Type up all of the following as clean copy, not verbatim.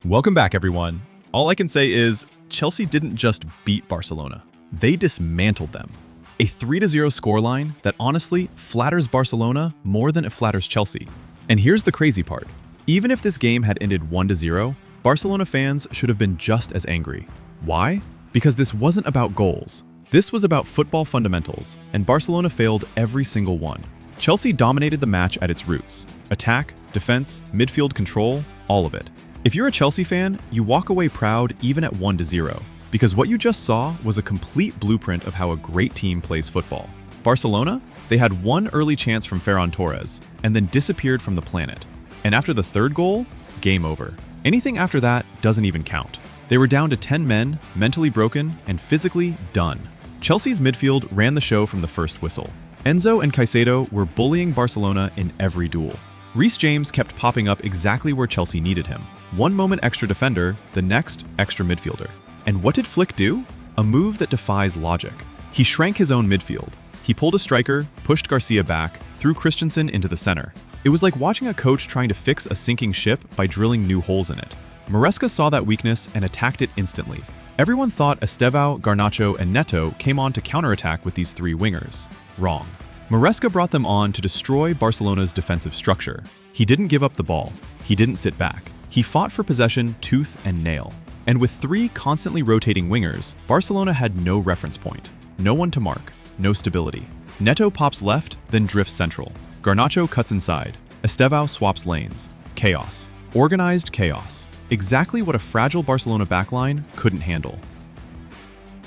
Welcome back, everyone. All I can say is Chelsea didn't just beat Barcelona. They dismantled them. A 3-0 scoreline that honestly flatters Barcelona more than it flatters Chelsea. And here's the crazy part. Even if this game had ended 1-0, Barcelona fans should have been just as angry. Why? Because this wasn't about goals. This was about football fundamentals, and Barcelona failed every single one. Chelsea dominated the match at its roots. Attack, defense, midfield control, all of it. If you're a Chelsea fan, you walk away proud even at 1-0, because what you just saw was a complete blueprint of how a great team plays football. Barcelona? They had one early chance from Ferran Torres, and then disappeared from the planet. And after the third goal, game over. Anything after that doesn't even count. They were down to 10 men, mentally broken, and physically done. Chelsea's midfield ran the show from the first whistle. Enzo and Caicedo were bullying Barcelona in every duel. Reece James kept popping up exactly where Chelsea needed him. One moment extra defender, the next extra midfielder. And what did Flick do? A move that defies logic. He shrank his own midfield. He pulled a striker, pushed Garcia back, threw Christensen into the center. It was like watching a coach trying to fix a sinking ship by drilling new holes in it. Maresca saw that weakness and attacked it instantly. Everyone thought Estevao, Garnacho, and Neto came on to counterattack with these three wingers. Wrong. Maresca brought them on to destroy Barcelona's defensive structure. He didn't give up the ball. He didn't sit back. He fought for possession tooth and nail. And with three constantly rotating wingers, Barcelona had no reference point. No one to mark. No stability. Neto pops left, then drifts central. Garnacho cuts inside. Estevao swaps lanes. Chaos. Organized chaos. Exactly what a fragile Barcelona backline couldn't handle.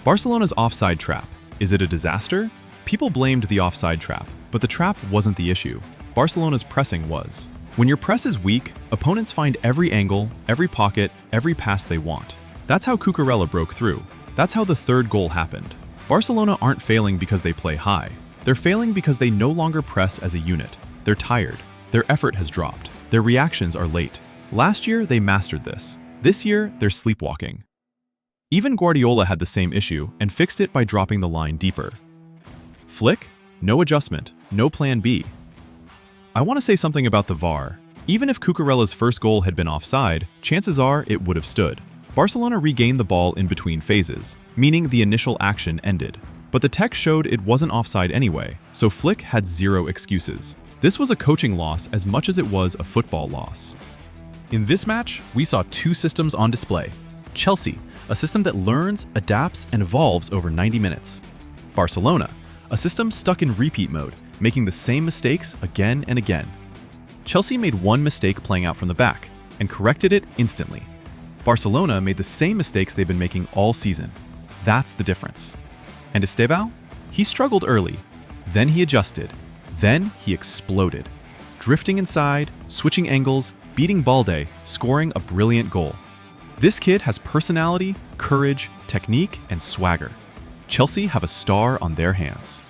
Barcelona's offside trap. Is it a disaster? People blamed the offside trap, but the trap wasn't the issue. Barcelona's pressing was. When your press is weak, opponents find every angle, every pocket, every pass they want. That's how Cucurella broke through. That's how the third goal happened. Barcelona aren't failing because they play high. They're failing because they no longer press as a unit. They're tired. Their effort has dropped. Their reactions are late. Last year, they mastered this. This year, they're sleepwalking. Even Guardiola had the same issue and fixed it by dropping the line deeper. Flick? No adjustment. No plan B. I want to say something about the VAR. Even if Cucurella's first goal had been offside, chances are it would have stood. Barcelona regained the ball in between phases, meaning the initial action ended. But the tech showed it wasn't offside anyway, so Flick had zero excuses. This was a coaching loss as much as it was a football loss. In this match, we saw two systems on display. Chelsea, a system that learns, adapts, and evolves over 90 minutes. Barcelona, a system stuck in repeat mode, making the same mistakes again and again. Chelsea made one mistake playing out from the back, and corrected it instantly. Barcelona made the same mistakes they've been making all season. That's the difference. And Estevao? He struggled early. Then he adjusted. Then he exploded. Drifting inside, switching angles, beating Balde, scoring a brilliant goal. This kid has personality, courage, technique, and swagger. Chelsea have a star on their hands.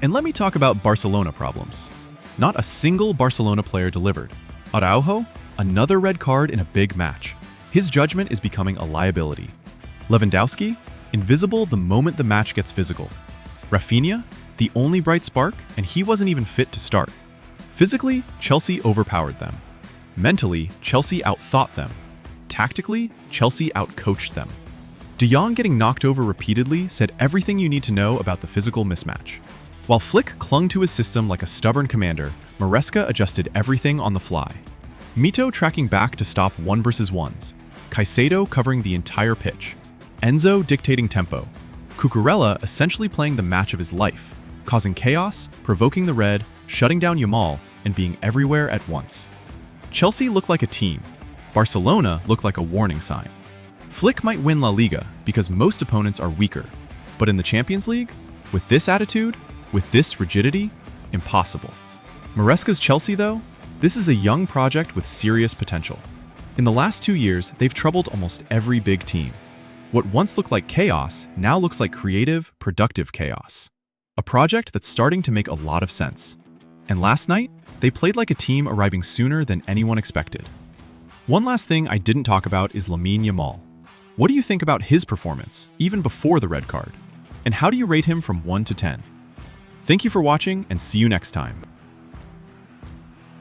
And let me talk about Barcelona problems. Not a single Barcelona player delivered. Araujo, another red card in a big match. His judgment is becoming a liability. Lewandowski, invisible the moment the match gets physical. Rafinha, the only bright spark, and he wasn't even fit to start. Physically, Chelsea overpowered them. Mentally, Chelsea outthought them. Tactically, Chelsea outcoached them. De Jong getting knocked over repeatedly said everything you need to know about the physical mismatch. While Flick clung to his system like a stubborn commander, Maresca adjusted everything on the fly. Mito tracking back to stop 1-versus-1s. Caicedo covering the entire pitch. Enzo dictating tempo. Cucurella essentially playing the match of his life, causing chaos, provoking the red, shutting down Yamal, and being everywhere at once. Chelsea looked like a team. Barcelona looked like a warning sign. Flick might win La Liga because most opponents are weaker. But in the Champions League, with this attitude, with this rigidity, impossible. Maresca's Chelsea, though, this is a young project with serious potential. In the last 2 years, they've troubled almost every big team. What once looked like chaos now looks like creative, productive chaos. A project that's starting to make a lot of sense. And last night, they played like a team arriving sooner than anyone expected. One last thing I didn't talk about is Lamine Yamal. What do you think about his performance, even before the red card? And how do you rate him from 1 to 10? Thank you for watching, and see you next time.